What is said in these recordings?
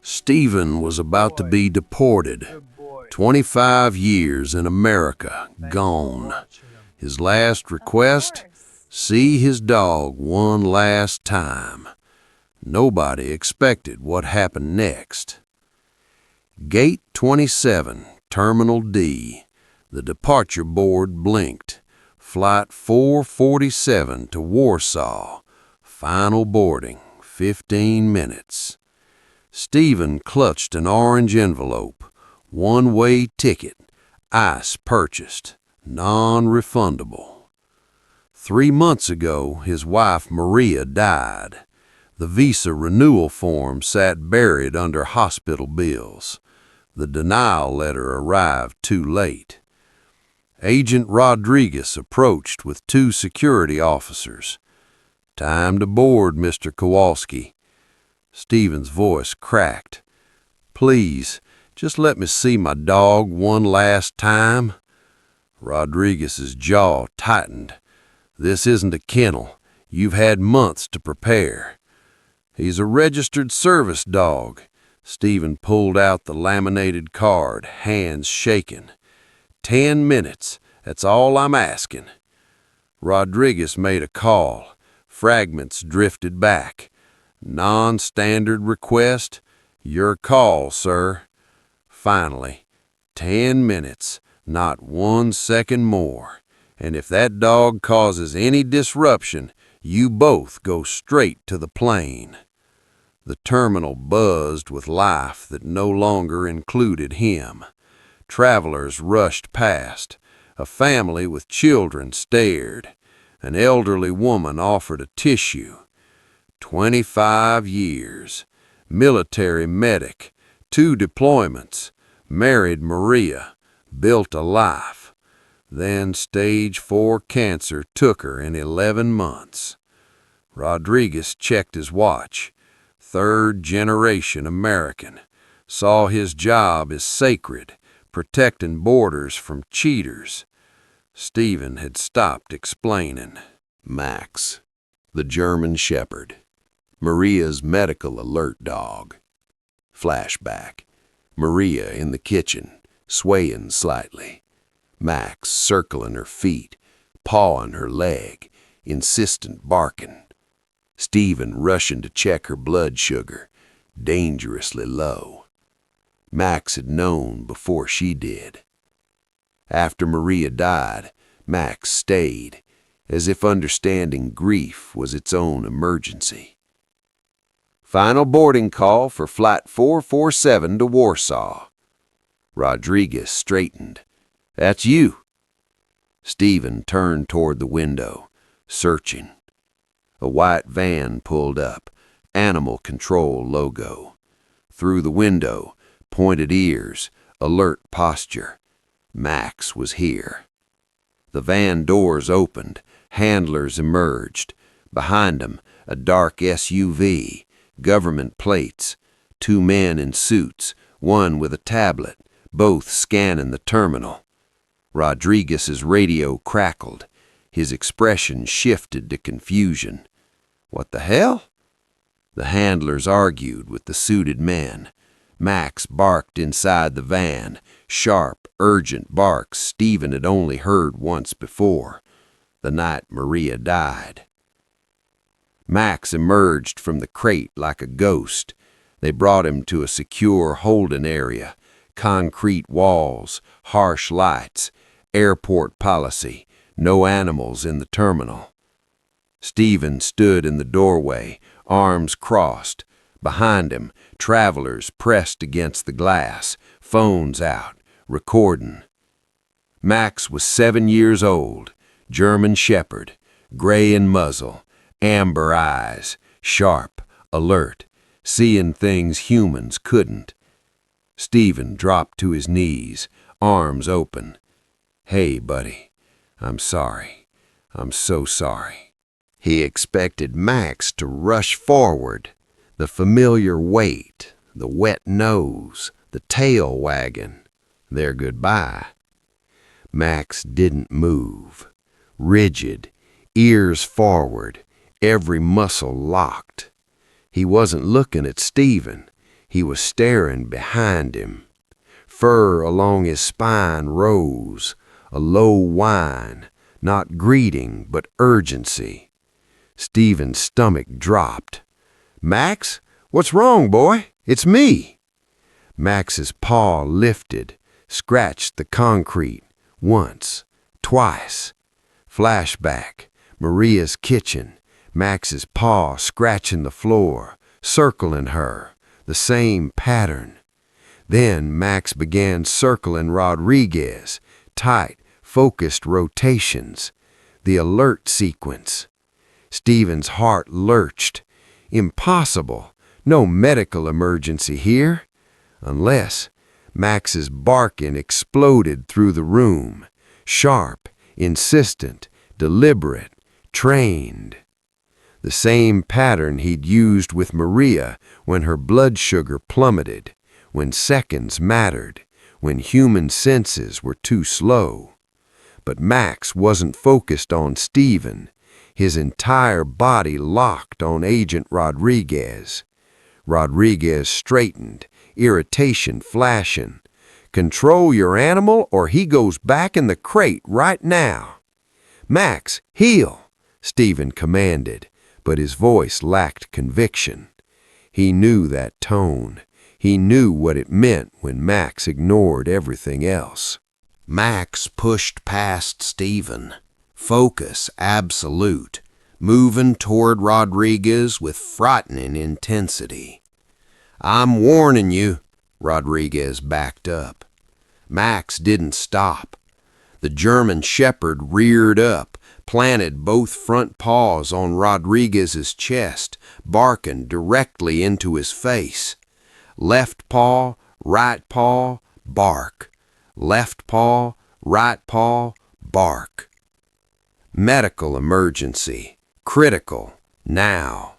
Stephen was about to be deported. 25 years in America, gone. His last request? See his dog one last time. Nobody expected what happened next. Gate 27, Terminal D. The departure board blinked. Flight 447 to Warsaw. Final boarding, 15 minutes. Stephen clutched an orange envelope. One-way ticket. Ice purchased. Non-refundable. 3 months ago, his wife Maria died. The visa renewal form sat buried under hospital bills. The denial letter arrived too late. Agent Rodriguez approached with 2 security officers. "Time to board, Mr. Kowalski." Stephen's voice cracked. "Please, just let me see my dog one last time." Rodriguez's jaw tightened. "This isn't a kennel. You've had months to prepare." "He's a registered service dog." Stephen pulled out the laminated card, hands shaking. 10 minutes. That's all I'm asking." Rodriguez made a call. Fragments drifted back. "Non-standard request. Your call, sir." Finally, 10 minutes, not 1 second more. "And if that dog causes any disruption, you both go straight to the plane." The terminal buzzed with life that no longer included him. Travelers rushed past. A family with children stared. An elderly woman offered a tissue. 25 years. Military medic. 2 deployments. Married Maria. Built a life. Then stage 4 cancer took her in 11 months. Rodriguez checked his watch. 3rd generation American. Saw his job as sacred, protecting borders from cheaters. Stephen had stopped explaining. Max, the German Shepherd. Maria's medical alert dog. Flashback. Maria in the kitchen, swaying slightly. Max circling her feet, pawing her leg, insistent barking. Stephen rushing to check her blood sugar, dangerously low. Max had known before she did. After Maria died, Max stayed, as if understanding grief was its own emergency. "Final boarding call for Flight 447 to Warsaw." Rodriguez straightened. "That's you." Stephen turned toward the window, searching. A white van pulled up, animal control logo. Through the window, pointed ears, alert posture. Max was here. The van doors opened, handlers emerged. Behind them, a dark SUV, government plates, 2 men in suits, one with a tablet, both scanning the terminal. Rodriguez's radio crackled. His expression shifted to confusion. "What the hell?" The handlers argued with the suited men. Max barked inside the van, sharp, urgent barks Stephen had only heard once before, the night Maria died. Max emerged from the crate like a ghost. They brought him to a secure holding area, concrete walls, harsh lights, airport policy, no animals in the terminal. Stephen stood in the doorway, arms crossed. Behind him, travelers pressed against the glass, phones out, recording. Max was 7 years old, German Shepherd, gray in muzzle, amber eyes, sharp, alert, seeing things humans couldn't. Stephen dropped to his knees, arms open. "Hey, buddy, I'm sorry. I'm so sorry." He expected Max to rush forward. The familiar weight, the wet nose, the tail wagging, their goodbye. Max didn't move. Rigid, ears forward, every muscle locked. He wasn't looking at Stephen. He was staring behind him. Fur along his spine rose, a low whine, not greeting but urgency. Stephen's stomach dropped. "Max, what's wrong, boy? It's me." Max's paw lifted, scratched the concrete, once, twice. Flashback, Maria's kitchen, Max's paw scratching the floor, circling her, the same pattern. Then Max began circling Rodriguez, tight, focused rotations, the alert sequence. Stephen's heart lurched. Impossible, no medical emergency here. Unless Max's barking exploded through the room, sharp, insistent, deliberate, trained. The same pattern he'd used with Maria when her blood sugar plummeted, when seconds mattered, when human senses were too slow. But Max wasn't focused on Stephen, his entire body locked on Agent Rodriguez. Rodriguez straightened, irritation flashing. "Control your animal or he goes back in the crate right now." "Max, heel," Stephen commanded, but his voice lacked conviction. He knew that tone. He knew what it meant when Max ignored everything else. Max pushed past Stephen, focus absolute, moving toward Rodriguez with frightening intensity. "I'm warning you," Rodriguez backed up. Max didn't stop. The German shepherd reared up, planted both front paws on Rodriguez's chest, barking directly into his face. Left paw, right paw, bark. Left paw, right paw, bark. Medical emergency. Critical. Now.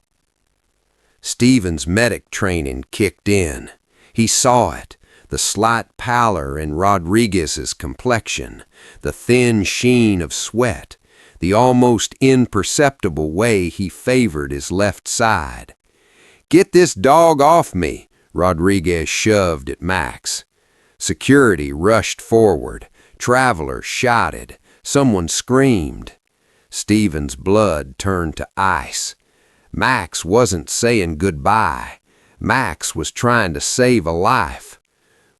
Stephen's medic training kicked in. He saw it. The slight pallor in Rodriguez's complexion, the thin sheen of sweat, the almost imperceptible way he favored his left side. "Get this dog off me," Rodriguez shoved at Max. Security rushed forward. Travelers shouted. Someone screamed. Stephen's blood turned to ice. Max wasn't saying goodbye. Max was trying to save a life.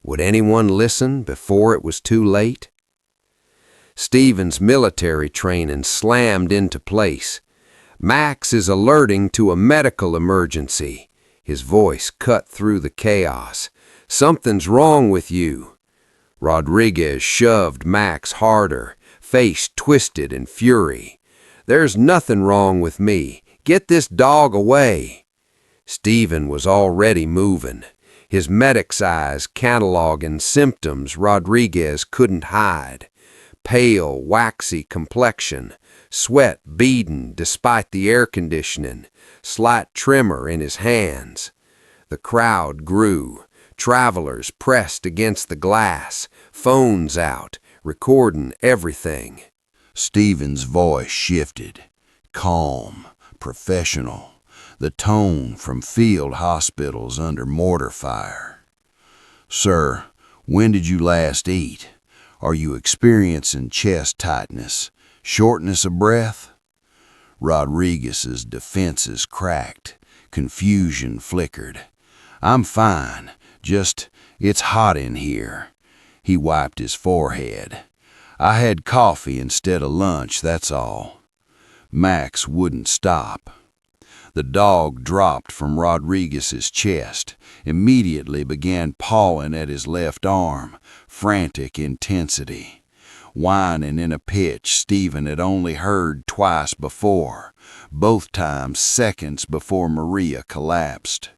Would anyone listen before it was too late? Stephen's military training slammed into place. "Max is alerting to a medical emergency." His voice cut through the chaos. "Something's wrong with you." Rodriguez shoved Max harder, face twisted in fury. "There's nothing wrong with me. Get this dog away." Stephen was already moving, his medic's eyes cataloging symptoms Rodriguez couldn't hide. Pale, waxy complexion, sweat beading despite the air conditioning, slight tremor in his hands. The crowd grew. Travelers pressed against the glass, phones out, recording everything. Stephen's voice shifted, calm, professional, the tone from field hospitals under mortar fire. "Sir, when did you last eat? Are you experiencing chest tightness, shortness of breath?" Rodriguez's defenses cracked, confusion flickered. "I'm fine, just it's hot in here." He wiped his forehead. "I had coffee instead of lunch, that's all." Max wouldn't stop. The dog dropped from Rodriguez's chest, immediately began pawing at his left arm, frantic intensity, whining in a pitch Stephen had only heard twice before, both times seconds before Maria collapsed.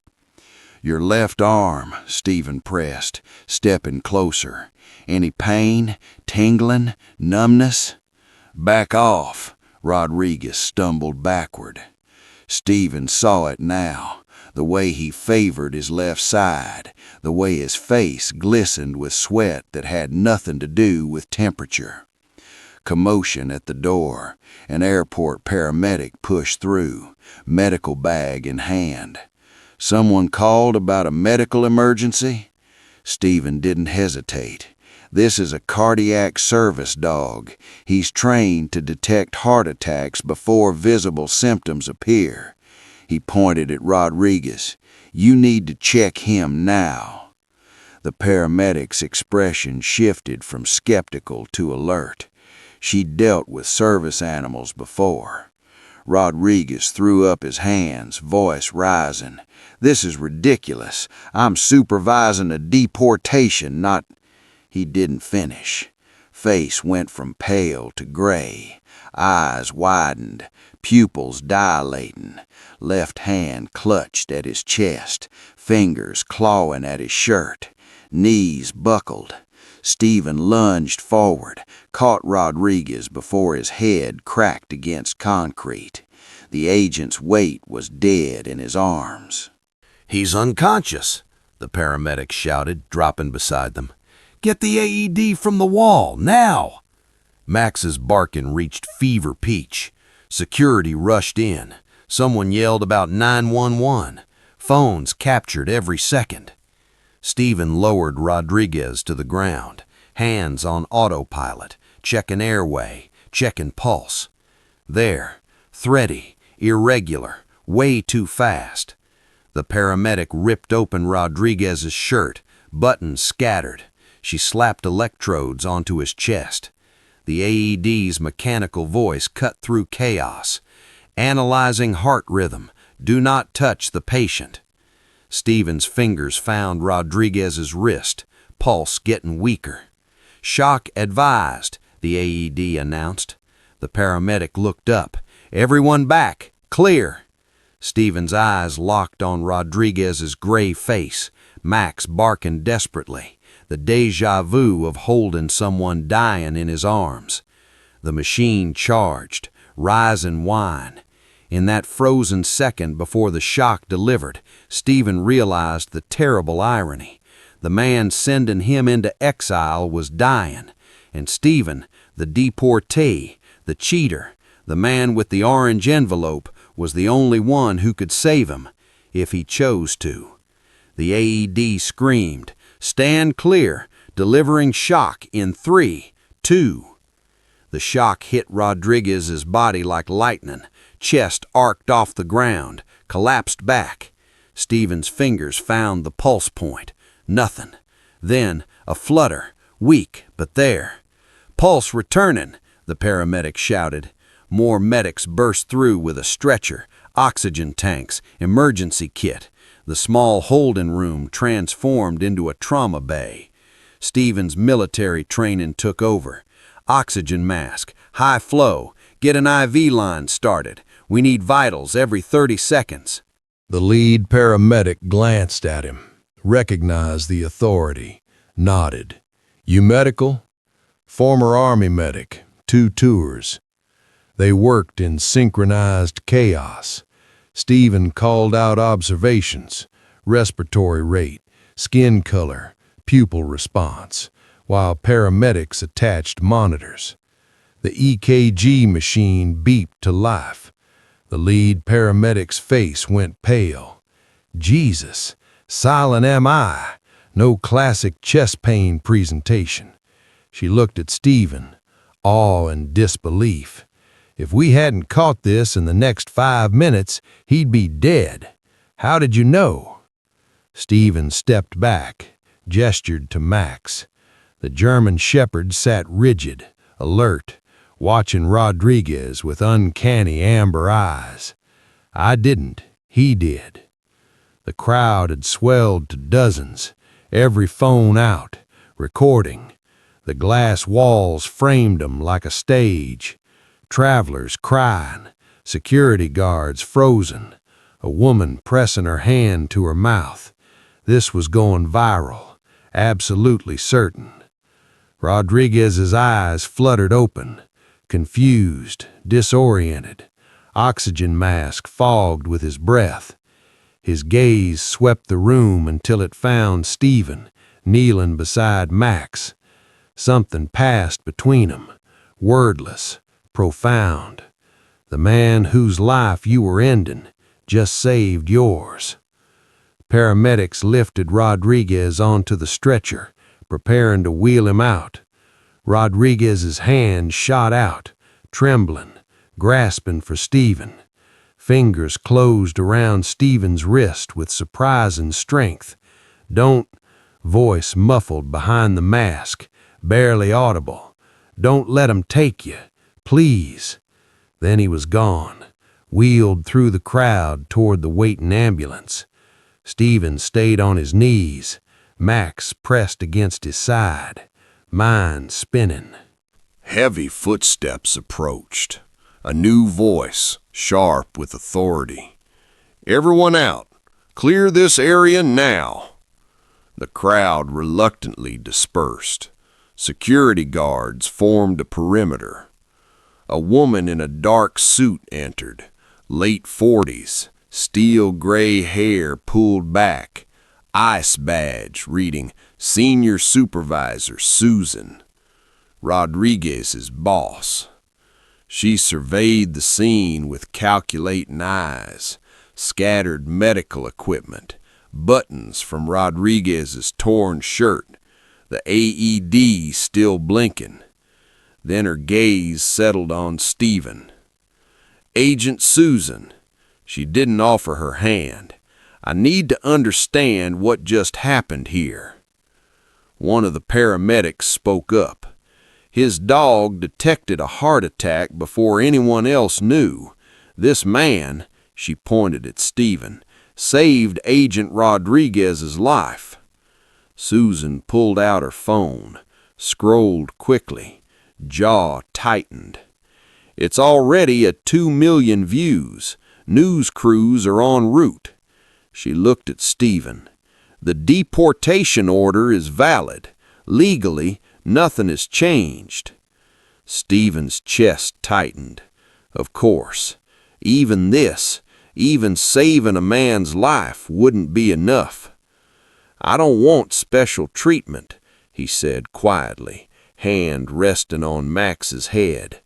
"Your left arm," Stephen pressed, stepping closer. "Any pain, tingling, numbness?" "Back off." Rodriguez stumbled backward. Stephen saw it now, the way he favored his left side, the way his face glistened with sweat that had nothing to do with temperature. Commotion at the door. An airport paramedic pushed through, medical bag in hand. Someone called about a medical emergency? Stephen didn't hesitate. This is a cardiac service dog. He's trained to detect heart attacks before visible symptoms appear. He pointed at Rodriguez. You need to check him now. The paramedic's expression shifted from skeptical to alert. She'd dealt with service animals before. Rodriguez threw up his hands, voice rising. This is ridiculous. I'm supervising a deportation, not... He didn't finish. Face went from pale to gray. Eyes widened, pupils dilating. Left hand clutched at his chest, fingers clawing at his shirt. Knees buckled. Stephen lunged forward, caught Rodriguez before his head cracked against concrete. The agent's weight was dead in his arms. "He's unconscious," the paramedic shouted, dropping beside them. "Get the AED from the wall, now!" Max's barking reached fever pitch. Security rushed in. Someone yelled about 911. Phones captured every second. Stephen lowered Rodriguez to the ground, hands on autopilot, checking airway, checking pulse. There, thready, irregular, way too fast. The paramedic ripped open Rodriguez's shirt, buttons scattered. She slapped electrodes onto his chest. The AED's mechanical voice cut through chaos. Analyzing heart rhythm. Do not touch the patient. Stephen's fingers found Rodriguez's wrist, pulse getting weaker. "Shock advised," the AED announced. The paramedic looked up. "Everyone back. Clear." Stephen's eyes locked on Rodriguez's gray face, Max barking desperately, the deja vu of holding someone dying in his arms. The machine charged, rising whine. In that frozen second before the shock delivered, Stephen realized the terrible irony. The man sending him into exile was dying, and Stephen, the deportee, the cheater, the man with the orange envelope, was the only one who could save him, if he chose to. The AED screamed, "Stand clear, delivering shock in 3, 2. The shock hit Rodriguez's body like lightning. Chest arced off the ground, collapsed back. Stephen's fingers found the pulse point. Nothing. Then a flutter, weak, but there. "Pulse returning," the paramedic shouted. More medics burst through with a stretcher, oxygen tanks, emergency kit. The small holding room transformed into a trauma bay. Stephen's military training took over. Oxygen mask, high flow, get an IV line started. We need vitals every 30 seconds. The lead paramedic glanced at him, recognized the authority, nodded. "You medical?" "Former Army medic, 2 tours." They worked in synchronized chaos. Stephen called out observations, respiratory rate, skin color, pupil response, while paramedics attached monitors. The EKG machine beeped to life. The lead paramedic's face went pale. Jesus, silent MI, no classic chest pain presentation. She looked at Stephen, awe and disbelief. If we hadn't caught this in the next 5 minutes, he'd be dead. How did you know? Stephen stepped back, gestured to Max. The German shepherd sat rigid, alert, watching Rodriguez with uncanny amber eyes. I didn't, he did. The crowd had swelled to dozens, every phone out, recording. The glass walls framed them like a stage. Travelers crying, security guards frozen, a woman pressing her hand to her mouth. This was going viral, absolutely certain. Rodriguez's eyes fluttered open, confused, disoriented, oxygen mask fogged with his breath. His gaze swept the room until it found Stephen, kneeling beside Max. Something passed between them, wordless, profound. The man whose life you were ending just saved yours. Paramedics lifted Rodriguez onto the stretcher, preparing to wheel him out. Rodriguez's hand shot out, trembling, grasping for Stephen. Fingers closed around Stephen's wrist with surprising strength. "Don't," voice muffled behind the mask, barely audible. "Don't let 'em take you, please." Then he was gone, wheeled through the crowd toward the waiting ambulance. Stephen stayed on his knees, Max pressed against his side, mind spinning. Heavy footsteps approached. A new voice, sharp with authority. "Everyone out! Clear this area now!" The crowd reluctantly dispersed. Security guards formed a perimeter. A woman in a dark suit entered, late 40s, steel gray hair pulled back, ice badge reading Senior Supervisor Susan, Rodriguez's boss. She surveyed the scene with calculating eyes, scattered medical equipment, buttons from Rodriguez's torn shirt, the AED still blinking. Then her gaze settled on Stephen. "Agent Susan," she didn't offer her hand, "I need to understand what just happened here." One of the paramedics spoke up. His dog detected a heart attack before anyone else knew. This man, she pointed at Stephen, saved Agent Rodriguez's life. Susan pulled out her phone, scrolled quickly, jaw tightened. "It's already at 2 million views. News crews are en route." She looked at Stephen. "The deportation order is valid. Legally, nothing has changed." Stephen's chest tightened. Of course, even saving a man's life wouldn't be enough. "I don't want special treatment," he said quietly, hand resting on Max's head.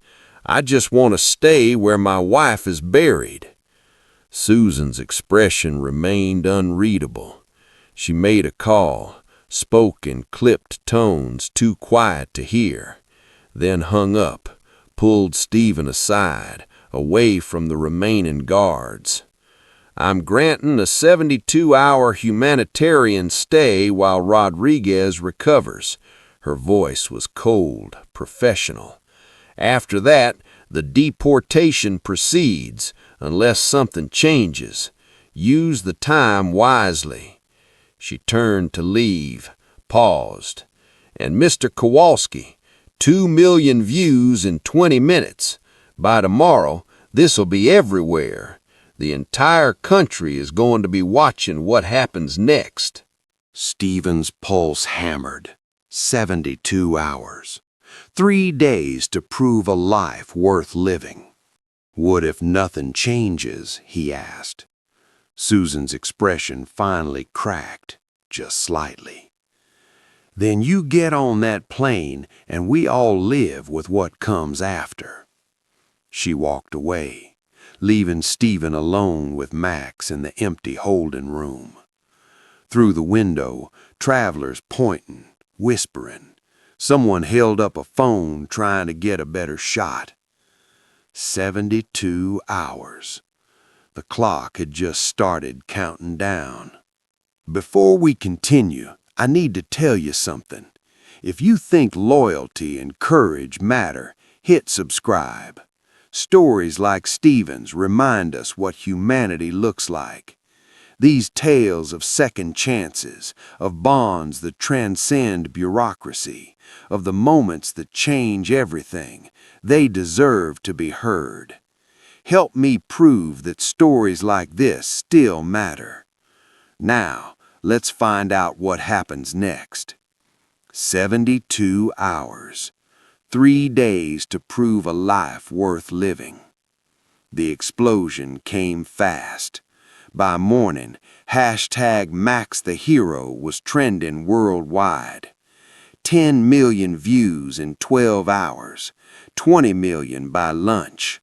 "I just want to stay where my wife is buried." Susan's expression remained unreadable. She made a call, spoke in clipped tones too quiet to hear, then hung up, pulled Stephen aside, away from the remaining guards. "I'm granting a 72-hour humanitarian stay while Rodriguez recovers." Her voice was cold, professional. "After that, the deportation proceeds, unless something changes. Use the time wisely." She turned to leave, paused. "And Mr. Kowalski, 2 million views in 20 minutes. By tomorrow, this'll be everywhere. The entire country is going to be watching what happens next." Stephen's pulse hammered. 72 hours. 3 days to prove a life worth living. "What if nothing changes?" he asked. Susan's expression finally cracked, just slightly. "Then you get on that plane and we all live with what comes after." She walked away, leaving Stephen alone with Max in the empty holding room. Through the window, travelers pointing, whispering. Someone held up a phone trying to get a better shot. 72 hours. The clock had just started counting down. Before we continue, I need to tell you something. If you think loyalty and courage matter, hit subscribe. Stories like Stephen's remind us what humanity looks like. These tales of second chances, of bonds that transcend bureaucracy, of the moments that change everything, they deserve to be heard. Help me prove that stories like this still matter. Now, let's find out what happens next. 72 hours. 3 days to prove a life worth living. The explosion came fast. By morning, #MaxTheHero was trending worldwide. 10 million views in 12 hours, 20 million by lunch.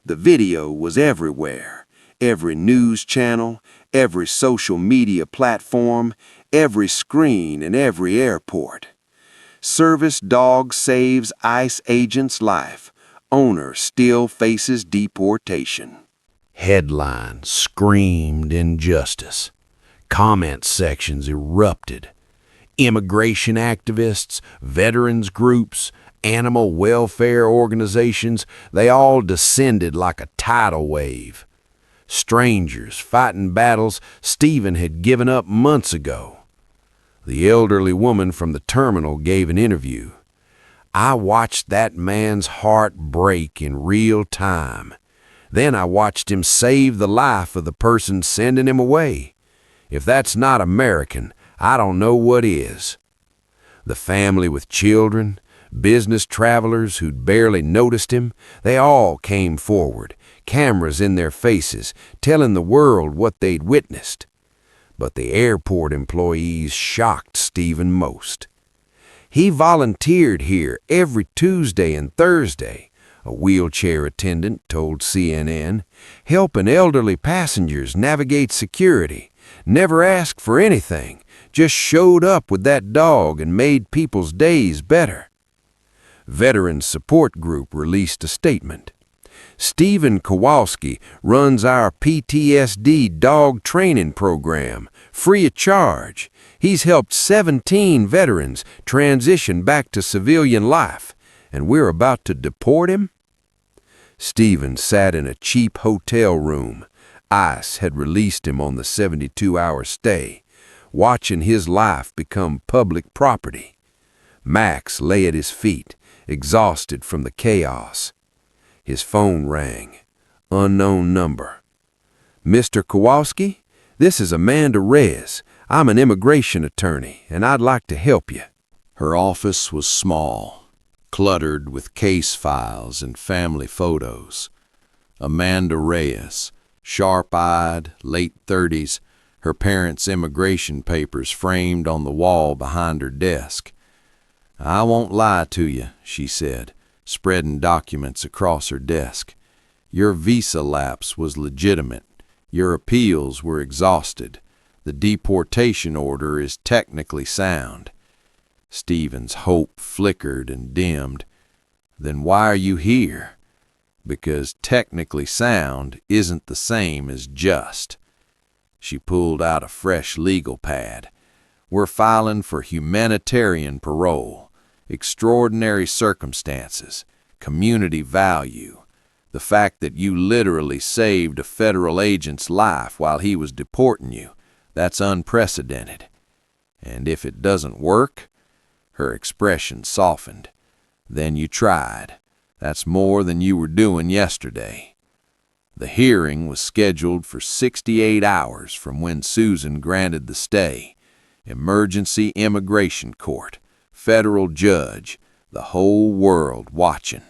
The video was everywhere, every news channel, every social media platform, every screen in every airport. Service dog saves ICE agent's life. Owner still faces deportation. Headline screamed injustice. Comment sections erupted. Immigration activists, veterans groups, animal welfare organizations, they all descended like a tidal wave. Strangers fighting battles Stephen had given up months ago. The elderly woman from the terminal gave an interview. I watched that man's heart break in real time. Then I watched him save the life of the person sending him away. If that's not American, I don't know what is. The family with children, business travelers who'd barely noticed him, they all came forward, cameras in their faces, telling the world what they'd witnessed. But the airport employees shocked Stephen most. He volunteered here every Tuesday and Thursday, a wheelchair attendant told CNN, helping elderly passengers navigate security, never asked for anything, just showed up with that dog and made people's days better. Veterans Support Group released a statement. Stephen Kowalski runs our PTSD dog training program, free of charge. He's helped 17 veterans transition back to civilian life, and we're about to deport him? Stephen sat in a cheap hotel room. ICE had released him on the 72-hour stay, watching his life become public property. Max lay at his feet, exhausted from the chaos. His phone rang. Unknown number. Mr. Kowalski, this is Amanda Reyes. I'm an immigration attorney, and I'd like to help you. Her office was small, cluttered with case files and family photos. Amanda Reyes, sharp-eyed, late 30s, her parents' immigration papers framed on the wall behind her desk. I won't lie to you, she said, spreading documents across her desk. Your visa lapse was legitimate. Your appeals were exhausted. The deportation order is technically sound. Stephen's hope flickered and dimmed. Then why are you here? Because technically sound isn't the same as just. She pulled out a fresh legal pad. We're filing for humanitarian parole, extraordinary circumstances, community value, the fact that you literally saved a federal agent's life while he was deporting you. That's unprecedented. And if it doesn't work, her expression softened. Then you tried. That's more than you were doing yesterday. The hearing was scheduled for 68 hours from when Susan granted the stay. Emergency immigration court, federal judge, the whole world watching.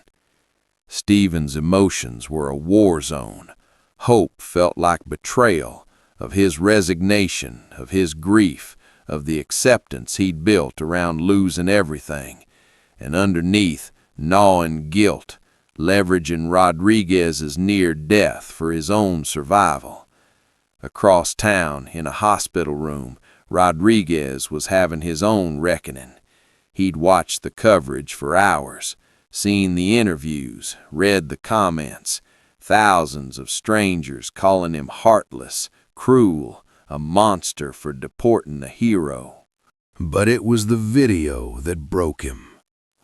Stephen's emotions were a war zone. Hope felt like betrayal of his resignation, of his grief, of the acceptance he'd built around losing everything. And underneath, gnawing guilt, leveraging Rodriguez's near death for his own survival. Across town, in a hospital room, Rodriguez was having his own reckoning. He'd watched the coverage for hours, seen the interviews, read the comments, thousands of strangers calling him heartless, cruel, a monster for deporting a hero. But it was the video that broke him.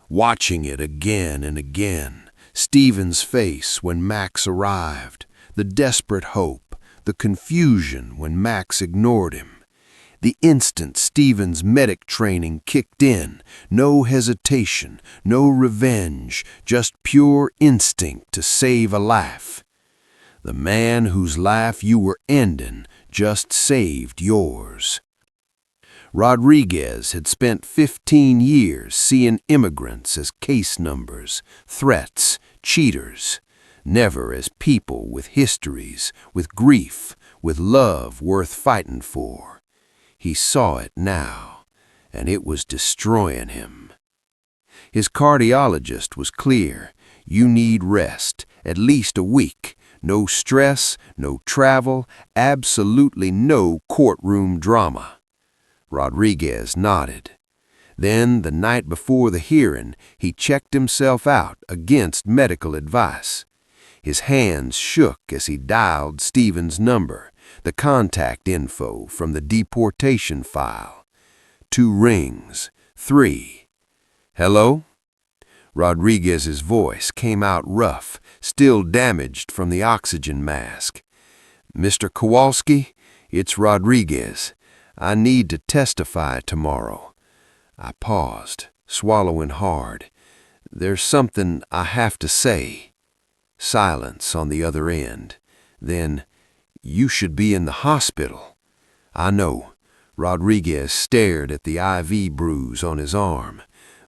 Watching it again and again, Stephen's face when Max arrived, the desperate hope, the confusion when Max ignored him. The instant Stephen's medic training kicked in, no hesitation, no revenge, just pure instinct to save a life. The man whose life you were ending just saved yours. Rodriguez had spent 15 years seeing immigrants as case numbers, threats, cheaters, never as people with histories, with grief, with love worth fighting for. He saw it now, and it was destroying him. His cardiologist was clear. You need rest, at least a week. No stress, no travel, absolutely no courtroom drama. Rodriguez nodded. Then, the night before the hearing, he checked himself out against medical advice. His hands shook as he dialed Stephen's number, the contact info from the deportation file. 2 rings, 3. Hello? Rodriguez's voice came out rough, still damaged from the oxygen mask. Mr. Kowalski, it's Rodriguez. I need to testify tomorrow. I paused, swallowing hard. There's something I have to say. Silence on the other end. Then, you should be in the hospital. I know. Rodriguez stared at the IV bruise on his arm.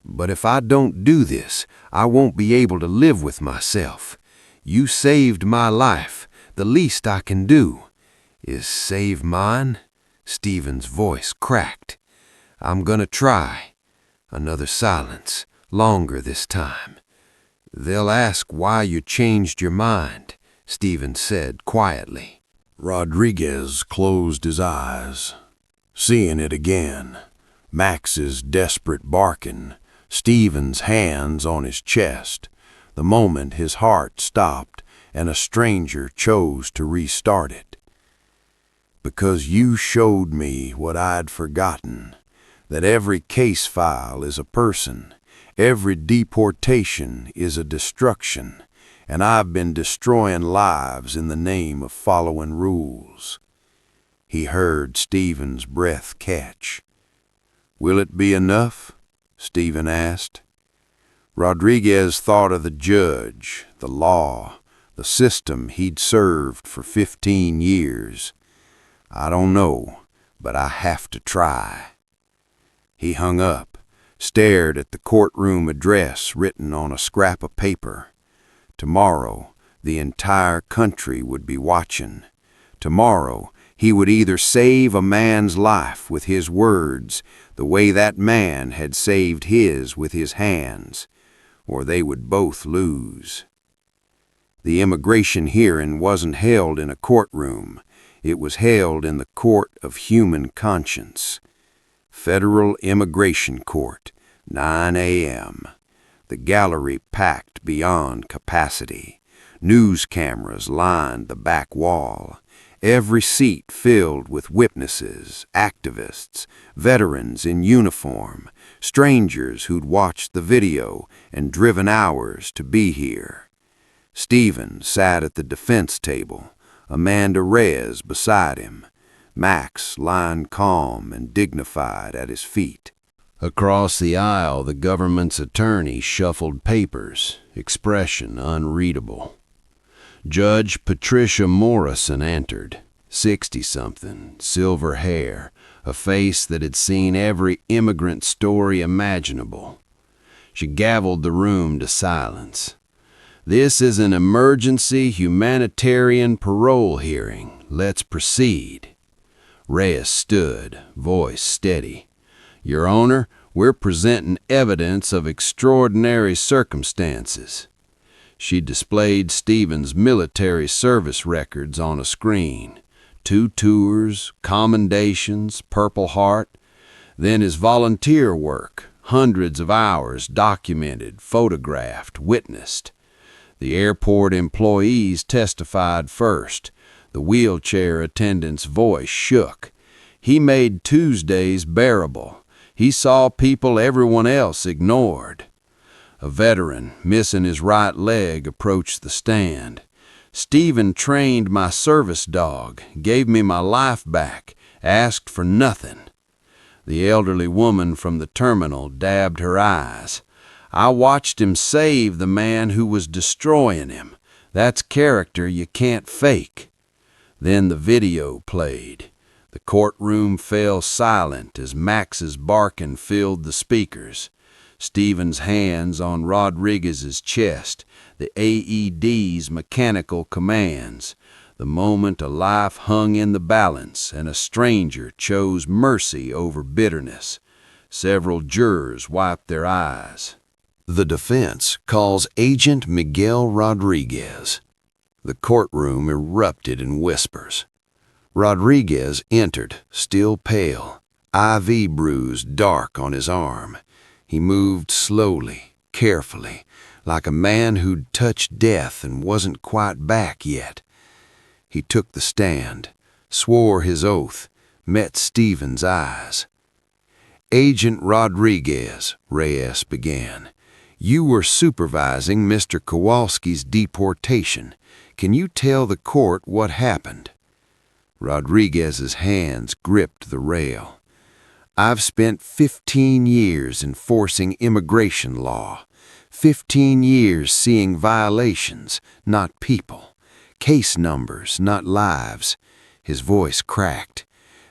But if I don't do this, I won't be able to live with myself. You saved my life. The least I can do is save mine. Stephen's voice cracked. I'm gonna try. Another silence, longer this time. They'll ask why you changed your mind, Stephen said quietly. Rodriguez closed his eyes, seeing it again. Max's desperate barking, Stephen's hands on his chest. The moment his heart stopped and a stranger chose to restart it. Because you showed me what I'd forgotten, that every case file is a person, every deportation is a destruction, and I've been destroying lives in the name of following rules. He heard Stephen's breath catch. Will it be enough? Stephen asked. Rodriguez thought of the judge, the law, the system he'd served for 15 years. I don't know, but I have to try. He hung up, stared at the courtroom address written on a scrap of paper. Tomorrow, the entire country would be watching. Tomorrow, he would either save a man's life with his words, the way that man had saved his with his hands, or they would both lose. The immigration hearing wasn't held in a courtroom. It was held in the court of human conscience. Federal Immigration Court, 9 a.m. The gallery packed beyond capacity. News cameras lined the back wall. Every seat filled with witnesses, activists, veterans in uniform, strangers who'd watched the video and driven hours to be here. Stephen sat at the defense table, Amanda Reyes beside him, Max lying calm and dignified at his feet. Across the aisle, the government's attorney shuffled papers, expression unreadable. Judge Patricia Morrison entered, 60-something, silver hair, a face that had seen every immigrant story imaginable. She gavelled the room to silence. This is an emergency humanitarian parole hearing. Let's proceed. Reyes stood, voice steady. Your Honor, we're presenting evidence of extraordinary circumstances. She displayed Stephen's military service records on a screen. 2 tours, commendations, Purple Heart. Then his volunteer work, hundreds of hours documented, photographed, witnessed. The airport employees testified first. The wheelchair attendant's voice shook. He made Tuesdays bearable. He saw people everyone else ignored. A veteran, missing his right leg, approached the stand. Stephen trained my service dog, gave me my life back, asked for nothing. The elderly woman from the terminal dabbed her eyes. I watched him save the man who was destroying him. That's character you can't fake. Then the video played. The courtroom fell silent as Max's barking filled the speakers. Stephen's hands on Rodriguez's chest, the AED's mechanical commands. The moment a life hung in the balance and a stranger chose mercy over bitterness. Several jurors wiped their eyes. The defense calls Agent Miguel Rodriguez. The courtroom erupted in whispers. Rodriguez entered, still pale, IV bruise dark on his arm. He moved slowly, carefully, like a man who'd touched death and wasn't quite back yet. He took the stand, swore his oath, met Stephen's eyes. "Agent Rodriguez," Reyes began, "you were supervising Mr. Kowalski's deportation. Can you tell the court what happened?" Rodriguez's hands gripped the rail. "I've spent 15 years enforcing immigration law, 15 years seeing violations, not people, case numbers, not lives." His voice cracked.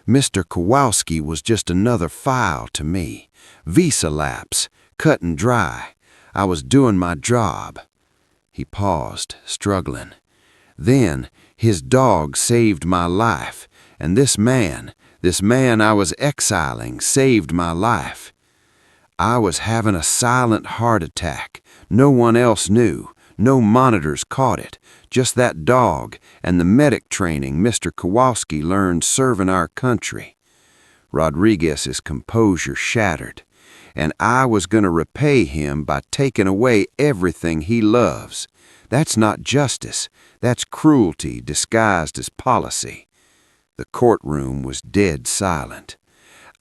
"Mr. Kowalski was just another file to me. Visa lapse, cut and dry. I was doing my job." He paused, struggling. "Then his dog saved my life, and this man I was exiling saved my life. I was having a silent heart attack. No one else knew. No monitors caught it. Just that dog and the medic training Mr. Kowalski learned serving our country." Rodriguez's composure shattered. "And I was going to repay him by taking away everything he loves. That's not justice. That's cruelty disguised as policy." The courtroom was dead silent.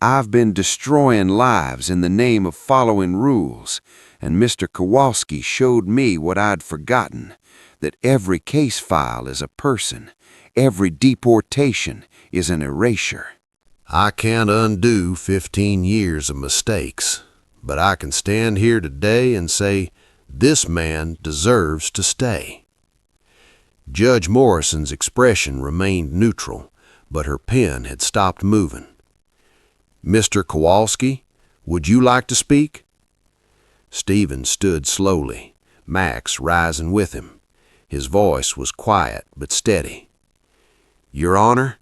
"I've been destroying lives in the name of following rules, and Mr. Kowalski showed me what I'd forgotten, that every case file is a person, every deportation is an erasure." I can't undo 15 years of mistakes, but I can stand here today and say, this man deserves to stay. Judge Morrison's expression remained neutral, but her pen had stopped moving. "Mr. Kowalski, would you like to speak?" Stephen stood slowly, Max rising with him. His voice was quiet but steady. "Your Honor,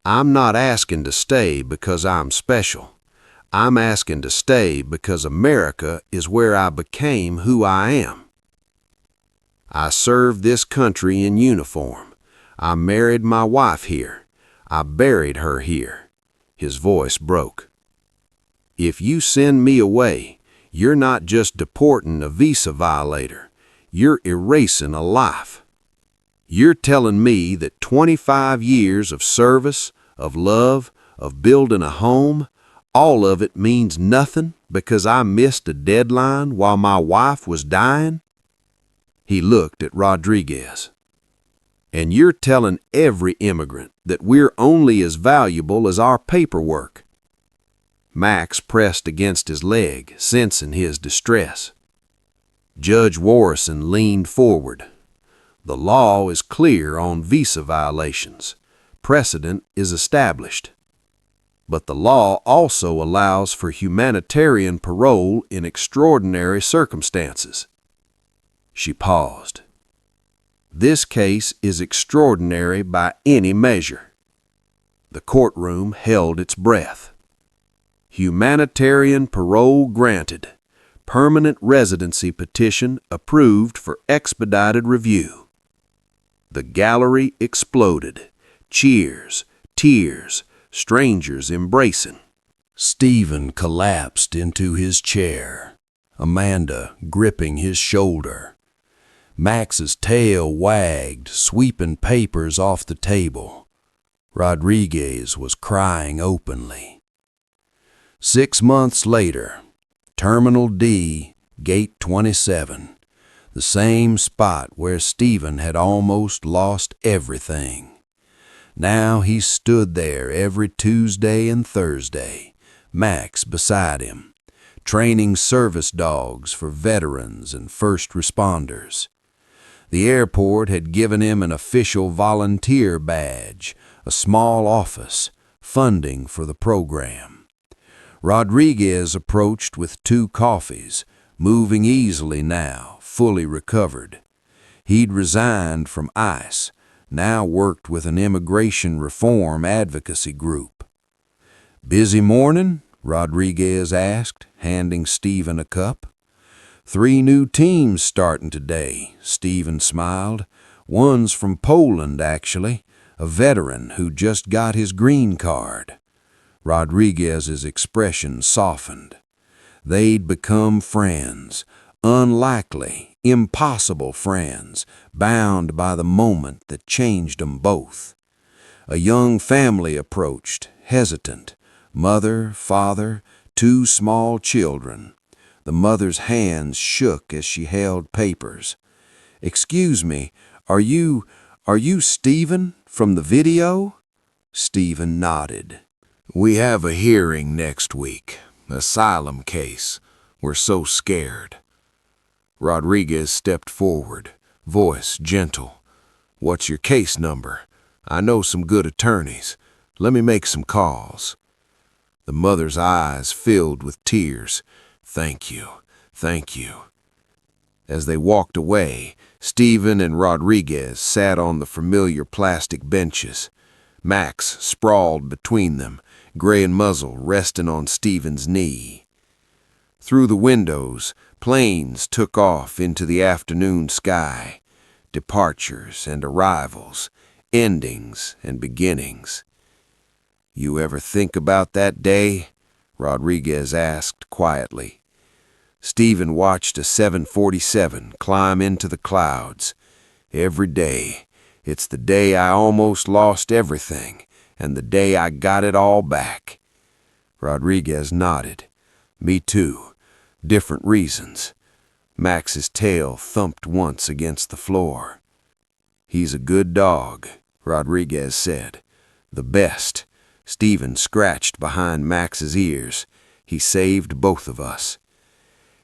I'm not asking to stay because I'm special. I'm asking to stay because America is where I became who I am. I served this country in uniform. I married my wife here. I buried her here." His voice broke. "If you send me away, you're not just deporting a visa violator. You're erasing a life. You're telling me that 25 years of service, of love, of building a home, all of it means nothing because I missed a deadline while my wife was dying?" He looked at Rodriguez. "And you're telling every immigrant that we're only as valuable as our paperwork." Max pressed against his leg, sensing his distress. Judge Morrison leaned forward. "The law is clear on visa violations. Precedent is established. But the law also allows for humanitarian parole in extraordinary circumstances." She paused. "This case is extraordinary by any measure." The courtroom held its breath. "Humanitarian parole granted. Permanent residency petition approved for expedited review." The gallery exploded. Cheers, tears, strangers embracing. Stephen collapsed into his chair, Amanda gripping his shoulder. Max's tail wagged, sweeping papers off the table. Rodriguez was crying openly. 6 months later, Terminal D, Gate 27, the same spot where Stephen had almost lost everything. Now he stood there every Tuesday and Thursday, Max beside him, training service dogs for veterans and first responders. The airport had given him an official volunteer badge, a small office, funding for the program. Rodriguez approached with 2 coffees, moving easily now, fully recovered. He'd resigned from ICE, now worked with an immigration reform advocacy group. "Busy morning?" Rodriguez asked, handing Stephen a cup. 3 new teams starting today," Stephen smiled. One's from Poland, actually, a veteran who just got his green card. Rodriguez's expression softened. They'd become friends, unlikely, impossible friends, bound by the moment that changed 'em both. A young family approached, hesitant. Mother, father, 2 small children. The mother's hands shook as she held papers. "Excuse me, are you Stephen from the video?" Stephen nodded. We have a hearing next week. Asylum case. We're so scared. Rodriguez stepped forward, voice gentle. What's your case number? I know some good attorneys. Let me make some calls. The mother's eyes filled with tears. Thank you, thank you. As they walked away, Stephen and Rodriguez sat on the familiar plastic benches. Max sprawled between them, gray and muzzle resting on Stephen's knee. Through the windows, planes took off into the afternoon sky. Departures and arrivals, endings and beginnings. You ever think about that day? Rodriguez asked quietly. Stephen watched a 747 climb into the clouds. Every day. It's the day I almost lost everything, and the day I got it all back. Rodriguez nodded. Me too. Different reasons. Max's tail thumped once against the floor. He's a good dog, Rodriguez said. The best. Stephen scratched behind Max's ears. He saved both of us.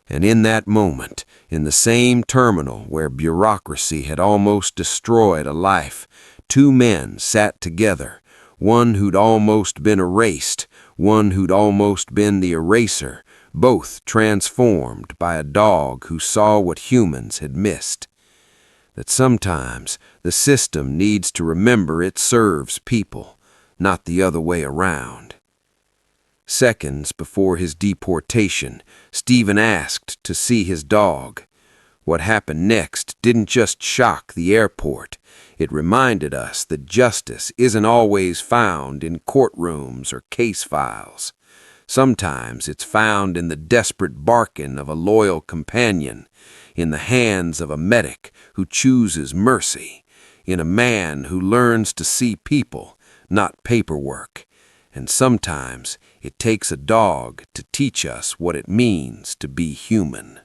And in that moment, in the same terminal where bureaucracy had almost destroyed a life, 2 men sat together, one who'd almost been erased, one who'd almost been the eraser, both transformed by a dog who saw what humans had missed. That sometimes the system needs to remember it serves people, not the other way around. Seconds before his deportation, Stephen asked to see his dog. What happened next didn't just shock the airport. It reminded us that justice isn't always found in courtrooms or case files. Sometimes it's found in the desperate barking of a loyal companion, in the hands of a medic who chooses mercy, in a man who learns to see people, not paperwork. And sometimes it takes a dog to teach us what it means to be human.